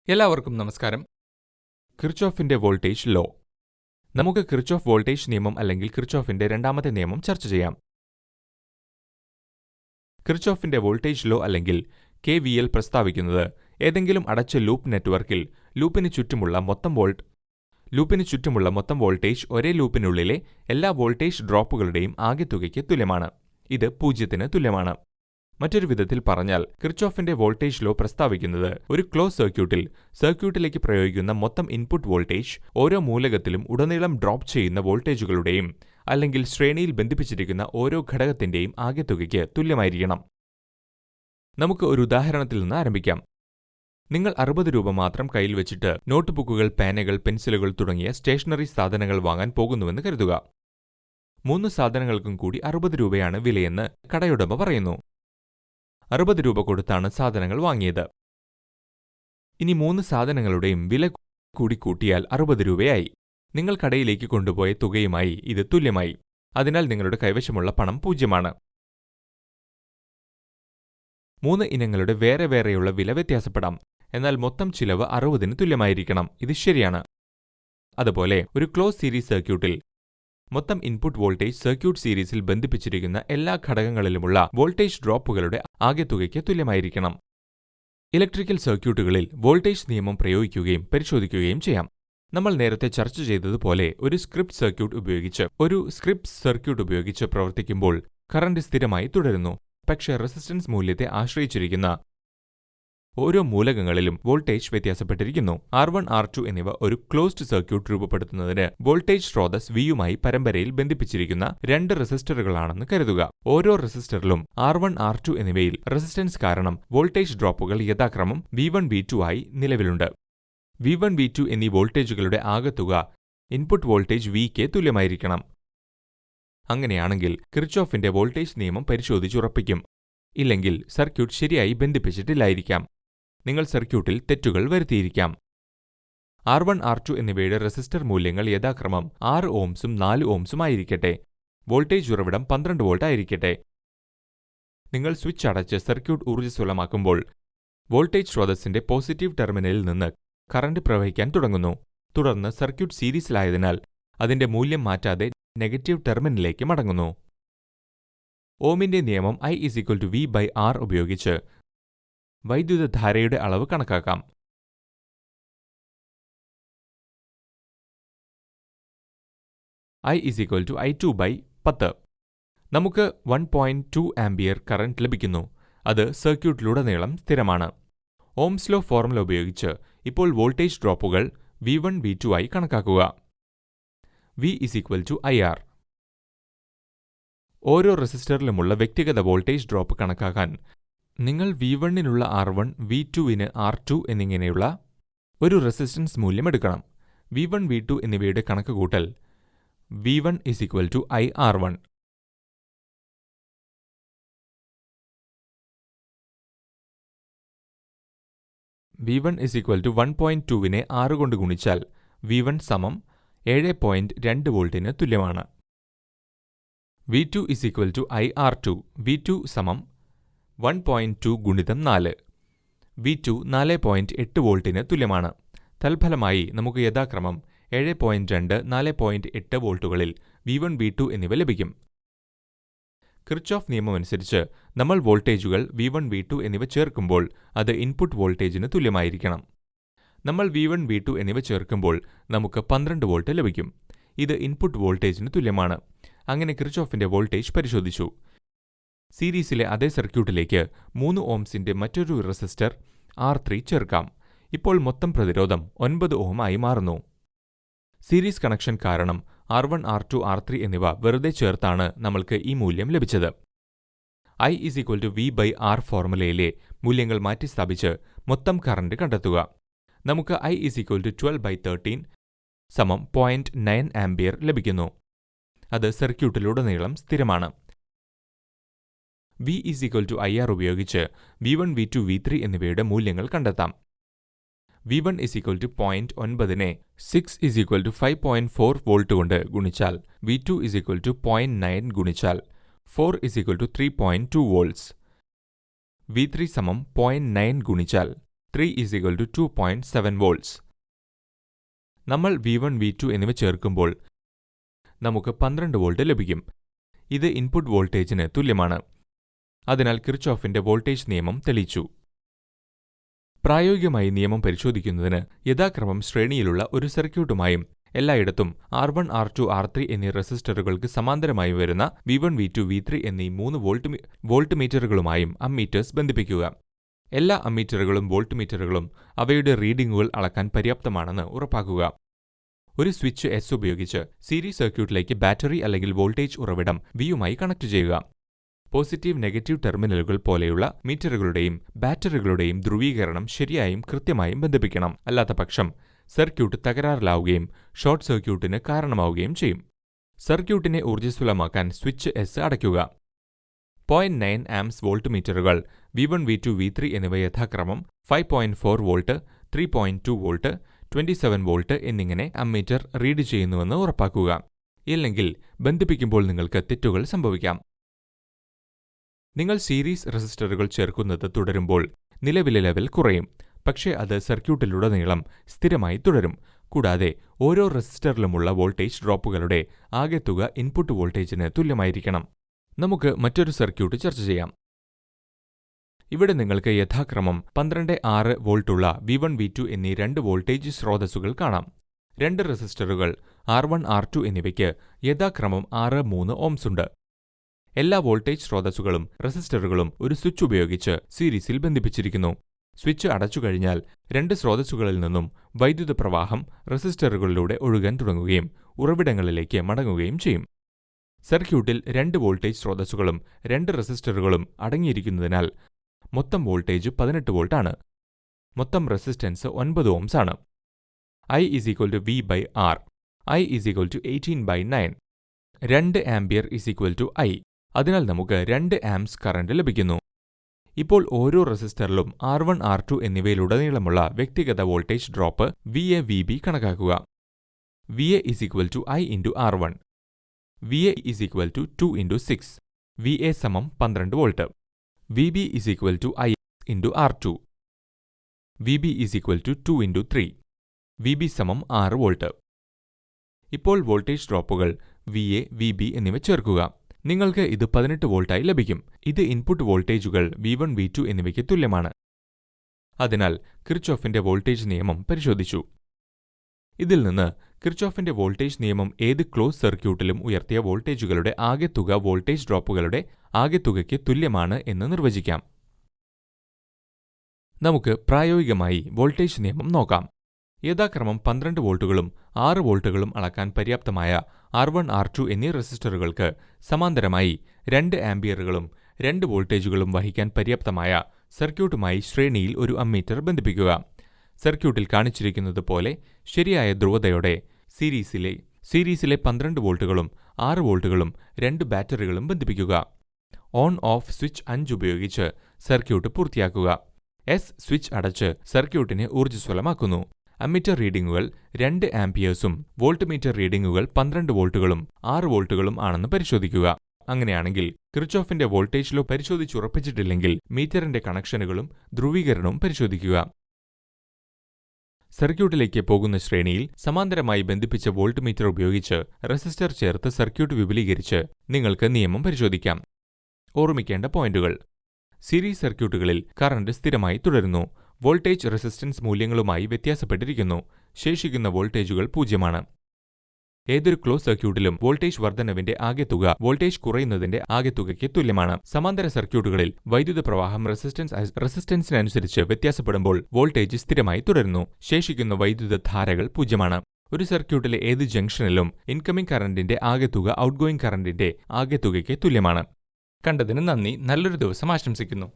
എല്ലാവർക്കും നമസ്കാരം. കിർച്ചോഫിന്റെ voltage law. നമുക്ക് കിർച്ചോഫ് വോൾട്ടേജ് നിയമം അല്ലെങ്കിൽ കിർച്ചോഫിന്റെ രണ്ടാമത്തെ നിയമം ചർച്ച ചെയ്യാം. കിർച്ചോഫിന്റെ വോൾട്ടേജ് ലോ അല്ലെങ്കിൽ KVL പ്രസ്താവിക്കുന്നത് ഏതെങ്കിലും അടച്ച ലൂപ്പ് നെറ്റ്വർക്കിൽ ലൂപ്പിന് ചുറ്റുമുള്ള മൊത്തം വോൾട്ടേജ് ഒരേ ലൂപ്പിനുള്ളിലെ എല്ലാ വോൾട്ടേജ് ഡ്രോപ്പുകളുടെയും ആകെത്തുകയ്ക്ക് തുല്യമാണ്. ഇത് 0-ന് തുല്യമാണ്. മറ്റൊരു വിധത്തിൽ പറഞ്ഞാൽ കിർച്ചോഫിന്റെ വോൾട്ടേജ് ലോ പ്രസ്താവിക്കുന്നത് ഒരു ക്ലോസ് സർക്യൂട്ടിലേക്ക് പ്രയോഗിക്കുന്ന മൊത്തം ഇൻപുട്ട് വോൾട്ടേജ് ഓരോ മൂലകത്തിലും ഉടനീളം ഡ്രോപ്പ് ചെയ്യുന്ന വോൾട്ടേജുകളുടെയും അല്ലെങ്കിൽ ശ്രേണിയിൽ ബന്ധിപ്പിച്ചിരിക്കുന്ന ഓരോ ഘടകത്തിന്റെയും ആകെത്തുകയ്ക്ക് തുല്യമായിരിക്കണം. നമുക്ക് ഒരു ഉദാഹരണത്തിൽ നിന്ന് ആരംഭിക്കാം. നിങ്ങൾ 60 രൂപ മാത്രം കയ്യിൽ വെച്ചിട്ട് നോട്ട്ബുക്കുകൾ, പേനകൾ, പെൻസിലുകൾ തുടങ്ങിയ സ്റ്റേഷനറി സാധനങ്ങൾ വാങ്ങാൻ പോകുന്നുവെന്ന് കരുതുക. 3 സാധനങ്ങൾക്കും കൂടി 60 രൂപയാണ് വിലയെന്ന് കടയുടമ പറയുന്നു. 60 രൂപ കൊടുത്താണ് സാധനങ്ങൾ വാങ്ങിയത്. ഇനി 3 സാധനങ്ങളുടെയും വില കൂടി കൂട്ടിയാൽ 60 രൂപയായി. നിങ്ങൾ കടയിലേക്ക് കൊണ്ടുപോയ തുകയുമായി ഇത് തുല്യമായി. അതിനാൽ നിങ്ങളുടെ കൈവശമുള്ള പണം 0-ആണ്. 3 ഇനങ്ങളുടെ വേറെ വേറെയുള്ള വില വ്യത്യാസപ്പെടാം. എന്നാൽ മൊത്തം ചിലവ് 60-ന് തുല്യമായിരിക്കണം. ഇത് ശരിയാണ്. അതുപോലെ ഒരു ക്ലോസ് സീരീസ് സർക്യൂട്ടിൽ മൊത്തം ഇൻപുട്ട് വോൾട്ടേജ് സർക്യൂട്ട് സീരീസിൽ ബന്ധിപ്പിച്ചിരിക്കുന്ന എല്ലാ ഘടകങ്ങളിലുമുള്ള വോൾട്ടേജ് ഡ്രോപ്പുകളുടെ ആകെത്തുകയ്ക്ക് തുല്യമായിരിക്കണം. ഇലക്ട്രിക്കൽ സർക്യൂട്ടുകളിൽ വോൾട്ടേജ് നിയമം പ്രയോഗിക്കുകയും പരിശോധിക്കുകയും ചെയ്യാം. നമ്മൾ നേരത്തെ ചർച്ച ചെയ്തതുപോലെ ഒരു സ്ക്രിപ്റ്റ് സർക്യൂട്ട് ഉപയോഗിച്ച് പ്രവർത്തിക്കുമ്പോൾ കറന്റ് സ്ഥിരമായി തുടരുന്നു. പക്ഷേ റെസിസ്റ്റൻസ് മൂല്യത്തെ ആശ്രയിച്ചിരിക്കുന്ന ഓരോ മൂലകങ്ങളിലും വോൾട്ടേജ് വ്യത്യാസപ്പെട്ടിരിക്കുന്നു. R1, R2 എന്നിവ ഒരു ക്ലോസ്ഡ് സർക്യൂട്ട് രൂപപ്പെടുത്തുന്നതിന് വോൾട്ടേജ് സ്രോതസ് Vയുമായി പരമ്പരയിൽ ബന്ധിപ്പിച്ചിരിക്കുന്ന 2 റെസിസ്റ്ററുകളാണെന്ന് കരുതുക. ഓരോ റെസിസ്റ്ററിലും R1, R2 എന്നിവയിൽ റെസിസ്റ്റൻസ് കാരണം വോൾട്ടേജ് ഡ്രോപ്പുകൾ യഥാക്രമം V1, V2 ആയി നിലവിലുണ്ട്. V1, V2 എന്നീ വോൾട്ടേജുകളുടെ ആകെത്തുക ഇൻപുട്ട് വോൾട്ടേജ് Vയ്ക്ക് തുല്യമായിരിക്കണം. അങ്ങനെയാണെങ്കിൽ കിർച്ചോഫിന്റെ വോൾട്ടേജ് നിയമം പരിശോധിച്ചുറപ്പിക്കും. ഇല്ലെങ്കിൽ സർക്യൂട്ട് ശരിയായി ബന്ധിപ്പിച്ചിട്ടില്ലായിരിക്കാം. നിങ്ങൾ സർക്യൂട്ടിൽ തെറ്റുകൾ വരുത്തിയിരിക്കാം. R1, R2 എന്നിവയുടെ റെസിസ്റ്റർ മൂല്യങ്ങൾ യഥാക്രമം 6 ഓംസും 4 ഓംസും ആയിരിക്കട്ടെ. വോൾട്ടേജ് ഉറവിടം 12 വോൾട്ട് ആയിരിക്കട്ടെ. നിങ്ങൾ സ്വിച്ച് അടച്ച് സർക്യൂട്ട് ഊർജ്ജസ്വലമാക്കുമ്പോൾ വോൾട്ടേജ് സ്രോതസ്സിന്റെ പോസിറ്റീവ് ടെർമിനലിൽ നിന്ന് കറന്റ് പ്രവഹിക്കാൻ തുടങ്ങുന്നു. തുടർന്ന് സർക്യൂട്ട് സീരീസിലായതിനാൽ അതിന്റെ മൂല്യം മാറ്റാതെ നെഗറ്റീവ് ടെർമിനലിലേക്ക് മടങ്ങുന്നു. ഓമിന്റെ നിയമം I=V/R ഉപയോഗിച്ച് വൈദ്യുതധാരയുടെ അളവ് കണക്കാക്കാം. I=I2/10. നമുക്ക് 1.2 ആംപിയർ കറന്റ് ലഭിക്കുന്നു. അത് സർക്യൂട്ടിലുടനീളം സ്ഥിരമാണ്. ഓംസ് ലോ ഫോർമുല ഉപയോഗിച്ച് ഇപ്പോൾ വോൾട്ടേജ് ഡ്രോപ്പുകൾ V1, V2 ആയി കണക്കാക്കുക. V=IR. ഓരോ റെസിസ്റ്ററിലുമുള്ള വ്യക്തിഗത വോൾട്ടേജ് ഡ്രോപ്പ് കണക്കാക്കാൻ നിങ്ങൾ V1-നുള്ള R1, V2-ന് R2 എന്നിങ്ങനെയുള്ള ഒരു റെസിസ്റ്റൻസ് മൂല്യം എടുക്കണം. V1, V2 എന്നിവയുടെ കണക്കുകൂട്ടൽ V1=IR1. V1=1.2-നെ 6 കൊണ്ട് ഗുണിച്ചാൽ V1 7.2 വോൾട്ടിന് തുല്യമാണ്. V2=IR2. V2 1.2 ഗുണിതം 4. V2 4.8 വോൾട്ടിന് തുല്യമാണ്. തൽഫലമായി നമുക്ക് യഥാക്രമം 7.2, 4.8 വോൾട്ടുകളിൽ V1, V2 എന്നിവ ലഭിക്കും. കിർച്ചോഫ് നിയമമനുസരിച്ച് നമ്മൾ വോൾട്ടേജുകൾ V1, V2 എന്നിവ ചേർക്കുമ്പോൾ അത് ഇൻപുട്ട് വോൾട്ടേജിന് തുല്യമായിരിക്കണം. നമ്മൾ V1, V2 എന്നിവ ചേർക്കുമ്പോൾ നമുക്ക് 12 വോൾട്ട് ലഭിക്കും. ഇത് ഇൻപുട്ട് വോൾട്ടേജിന് തുല്യമാണ്. അങ്ങനെ കിർച്ചോഫിന്റെ വോൾട്ടേജ് പരിശോധിച്ചു. സീരീസിലെ അതേ സർക്യൂട്ടിലേക്ക് 3 ഓംസിന്റെ മറ്റൊരു റെസിസ്റ്റർ R3 ചേർക്കാം. ഇപ്പോൾ മൊത്തം പ്രതിരോധം 9 ഓം ആയി മാറുന്നു. സീരീസ് കണക്ഷൻ കാരണം R1, R2, R3 എന്നിവ വെറുതെ ചേർത്താണ് നമ്മൾക്ക് ഈ മൂല്യം ലഭിച്ചത്. I=V/R ഫോർമുലയിലെ മൂല്യങ്ങൾ മാറ്റിസ്ഥാപിച്ച് മൊത്തം കറന്റ് കണ്ടെത്തുക. നമുക്ക് I=12/13 0.9 ആംപിയർ ലഭിക്കുന്നു. അത് സർക്യൂട്ടിലുടനീളം സ്ഥിരമാണ്. V=IR ഉപയോഗിച്ച് V1, V2, V3 എന്നിവയുടെ മൂല്യങ്ങൾ കണ്ടെത്താം. V1 0.9-നെ 6 5.4 വോൾട്ട് കൊണ്ട് ഗുണിച്ചാൽ V2 0.9 ഗുണിച്ചാൽ 4 3.2 വോൾട്ട്സ്. V3 0.9 ഗുണിച്ചാൽ 3 ഈസ് ഈക്വൽ ടു 2.7 വോൾട്ട്സ്. നമ്മൾ V1, V2 എന്നിവ ചേർക്കുമ്പോൾ നമുക്ക് 12 വോൾട്ട് ലഭിക്കും. ഇത് ഇൻപുട്ട് വോൾട്ടേജിന് തുല്യമാണ്. അതിനാൽ കിർച്ചോഫിന്റെ വോൾട്ടേജ് നിയമം തെളിയിച്ചു. പ്രായോഗികമായി നിയമം പരിശോധിക്കുന്നതിന് യഥാക്രമം ശ്രേണിയിലുള്ള ഒരു സർക്യൂട്ടുമായും എല്ലായിടത്തും R1, R2, R3 എന്നീ റെസിസ്റ്ററുകൾക്ക് സമാന്തരമായി വരുന്ന V1, V2, V3 എന്നീ 3 വോൾട്ട് മീറ്ററുകളുമായും അമ്മീറ്റേഴ്സ് ബന്ധിപ്പിക്കുക. എല്ലാ അമ്മീറ്ററുകളും വോൾട്ട് മീറ്ററുകളും അവയുടെ റീഡിംഗുകൾ അളക്കാൻ പര്യാപ്തമാണെന്ന് ഉറപ്പാക്കുക. ഒരു സ്വിച്ച് S ഉപയോഗിച്ച് സീരീസ് സർക്യൂട്ടിലേക്ക് ബാറ്ററി അല്ലെങ്കിൽ വോൾട്ടേജ് ഉറവിടം Vയുമായി കണക്ട് ചെയ്യുക. പോസിറ്റീവ്, നെഗറ്റീവ് ടെർമിനലുകൾ പോലെയുള്ള മീറ്ററുകളുടെയും ബാറ്ററികളുടെയും ധ്രുവീകരണം ശരിയായും കൃത്യമായും ബന്ധിപ്പിക്കണം. അല്ലാത്തപക്ഷം സർക്യൂട്ട് തകരാറിലാവുകയും ഷോർട്ട് സർക്യൂട്ടിന് കാരണമാവുകയും ചെയ്യും. സർക്യൂട്ടിനെ ഊർജ്ജസ്വലമാക്കാൻ സ്വിച്ച് S അടയ്ക്കുക. 0.9 amps volt മീറ്ററുകൾ V1, V2, V3 എന്നിവ യഥാക്രമം 5.4 വോൾട്ട്, 3.2 വോൾട്ട്, 27 വോൾട്ട് എന്നിങ്ങനെ അമ്മീറ്റർ റീഡ് ചെയ്യുന്നുവെന്ന് ഉറപ്പാക്കുക. ഇല്ലെങ്കിൽ ബന്ധിപ്പിക്കുമ്പോൾ നിങ്ങൾക്ക് തെറ്റുകൾ സംഭവിക്കാം. നിങ്ങൾ സീരീസ് റെസിസ്റ്ററുകൾ ചേർക്കുന്നത് തുടരുമ്പോൾ നിലവിലെ ലെവൽ കുറയും. പക്ഷേ അത് സർക്യൂട്ടിലുടനീളം സ്ഥിരമായി തുടരും. കൂടാതെ ഓരോ റെസിസ്റ്ററിലുമുള്ള വോൾട്ടേജ് ഡ്രോപ്പുകളുടെ ആകെത്തുക ഇൻപുട്ട് വോൾട്ടേജിന് തുല്യമായിരിക്കണം. നമുക്ക് മറ്റൊരു സർക്യൂട്ട് ചർച്ച ചെയ്യാം. ഇവിടെ നിങ്ങൾക്ക് യഥാക്രമം 12.6 വോൾട്ടുള്ള V1, V2 എന്നീ 2 വോൾട്ടേജ് സ്രോതസ്സുകൾ കാണാം. 2 റെസിസ്റ്ററുകൾ R1, R2 എന്നിവയ്ക്ക് യഥാക്രമം 6, 3 ഓംസ് ഉണ്ട്. എല്ലാ വോൾട്ടേജ് സ്രോതസ്സുകളും റെസിസ്റ്ററുകളും ഒരു സ്വിച്ച് ഉപയോഗിച്ച് സീരീസിൽ ബന്ധിപ്പിച്ചിരിക്കുന്നു. സ്വിച്ച് അടച്ചുകഴിഞ്ഞാൽ 2 സ്രോതസ്സുകളിൽ നിന്നും വൈദ്യുത പ്രവാഹം റെസിസ്റ്ററുകളിലൂടെ ഒഴുകാൻ തുടങ്ങുകയും ഉറവിടങ്ങളിലേക്ക് മടങ്ങുകയും ചെയ്യും. സർക്യൂട്ടിൽ 2 വോൾട്ടേജ് സ്രോതസ്സുകളും 2 റെസിസ്റ്ററുകളും അടങ്ങിയിരിക്കുന്നതിനാൽ മൊത്തം വോൾട്ടേജ് 18 വോൾട്ട് ആണ്. മൊത്തം റെസിസ്റ്റൻസ് 9 ഓംസ് ആണ്. I is equal to V/R. I is equal to 18/9. 2 ampere is equal to I. അതിനാൽ നമുക്ക് 2 ആംപ്സ് കറന്റ് ലഭിക്കുന്നു. ഇപ്പോൾ ഓരോ റെസിസ്റ്ററിലും R1, R2 എന്നിവയിലുടനീളമുള്ള വ്യക്തിഗത വോൾട്ടേജ് ഡ്രോപ്പ് VA, VB കണക്കാക്കുക. VA is equal to I into R1. VA is equal to 2 into 6. VA സമം 12 volt. VB is equal to I into R2. VB is equal to 2 into 3. VB സമം 6 volt. ഇപ്പോൾ voltage ഡ്രോപ്പുകൾ VA, VB എന്നിവ ചേർക്കുക. നിങ്ങൾക്ക് ഇത് 18 വോൾട്ടായി ലഭിക്കും. ഇത് ഇൻപുട്ട് വോൾട്ടേജുകൾ V1, V2 എന്നിവയ്ക്ക് തുല്യമാണ്. അതിനാൽ കിർച്ചോഫിന്റെ വോൾട്ടേജ് നിയമം പരിശോധിച്ചു. ഇതിൽ നിന്ന് കിർച്ചോഫിന്റെ വോൾട്ടേജ് നിയമം ഏത് ക്ലോസ് സർക്യൂട്ടിലും ഉയർത്തിയ വോൾട്ടേജുകളുടെ ആകെത്തുക വോൾട്ടേജ് ഡ്രോപ്പുകളുടെ ആകെത്തുകയ്ക്ക് തുല്യമാണ് എന്ന് നിർവചിക്കാം. നമുക്ക് പ്രായോഗികമായി വോൾട്ടേജ് നിയമം നോക്കാം. യഥാക്രമം 12 വോൾട്ടുകളും 6 വോൾട്ടുകളും അളക്കാൻ പര്യാപ്തമായ R1, R2 എന്നീ റെസിസ്റ്ററുകൾക്ക് സമാന്തരമായി 2 ആംപിയറുകളും 2 വോൾട്ടേജുകളും വഹിക്കാൻ പര്യാപ്തമായ സർക്യൂട്ടുമായി ശ്രേണിയിൽ ഒരു അമ്മീറ്റർ ബന്ധിപ്പിക്കുക. സർക്യൂട്ടിൽ കാണിച്ചിരിക്കുന്നതുപോലെ ശരിയായ ധ്രുവതയോടെ സീരീസിലെ 12 വോൾട്ടുകളും 6 വോൾട്ടുകളും 2 ബാറ്ററികളും ബന്ധിപ്പിക്കുക. ഓൺ ഓഫ് സ്വിച്ച് 5 ഉപയോഗിച്ച് സർക്യൂട്ട് പൂർത്തിയാക്കുക. S സ്വിച്ച് അടച്ച് സർക്യൂട്ടിനെ ഊർജ്ജസ്വലമാക്കുന്നു. അമ്മീറ്റർ റീഡിംഗുകൾ 2 ആംപിയേഴ്സും വോൾട്ട് മീറ്റർ റീഡിംഗുകൾ 12 വോൾട്ടുകളും 6 വോൾട്ടുകളും ആണെന്ന് പരിശോധിക്കുക. അങ്ങനെയാണെങ്കിൽ കിർച്ചോഫിന്റെ വോൾട്ടേജ് ലോ പരിശോധിച്ചുറപ്പിച്ചിട്ടില്ലെങ്കിൽ മീറ്ററിന്റെ കണക്ഷനുകളും ധ്രുവീകരണവും പരിശോധിക്കുക. സർക്യൂട്ടിലേക്ക് പോകുന്ന ശ്രേണിയിൽ സമാന്തരമായി ബന്ധിപ്പിച്ച വോൾട്ട് മീറ്റർ ഉപയോഗിച്ച് റെസിസ്റ്റർ ചേർത്ത് സർക്യൂട്ട് വിപുലീകരിച്ച് നിങ്ങൾക്ക് നിയമം പരിശോധിക്കാം. ഓർമ്മിക്കേണ്ട പോയിന്റുകൾ: സീരീസ് സർക്യൂട്ടുകളിൽ കറന്റ് സ്ഥിരമായി തുടരുന്നു. വോൾട്ടേജ് റെസിസ്റ്റൻസ് മൂല്യങ്ങളുമായി വ്യത്യാസപ്പെട്ടിരിക്കുന്നു. ശേഷിക്കുന്ന വോൾട്ടേജുകൾ 0 ആണ്. ഏതൊരു ക്ലോസ് സർക്യൂട്ടിലും വോൾട്ടേജ് വർധനവിന്റെ ആകെത്തുക വോൾട്ടേജ് കുറയുന്നതിന്റെ ആകെത്തുകയ്ക്ക് തുല്യമാണ്. സമാന്തര സർക്യൂട്ടുകളിൽ വൈദ്യുത പ്രവാഹം റെസിസ്റ്റൻസിനനുസരിച്ച് വ്യത്യാസപ്പെടുമ്പോൾ വോൾട്ടേജ് സ്ഥിരമായി തുടരുന്നു. ശേഷിക്കുന്ന വൈദ്യുതധാരകൾ 0 ആണ്. ഒരു സർക്യൂട്ടിലെ ഏത് ജംഗ്ഷനിലും ഇൻകമിംഗ് കറന്റിന്റെ ആകെത്തുക ഔട്ട്ഗോയിംഗ് കറന്റിന്റെ ആകെത്തുകയ്ക്ക് തുല്യമാണ്. കണ്ടതിന് നന്ദി. നല്ലൊരു ദിവസം ആശംസിക്കുന്നു.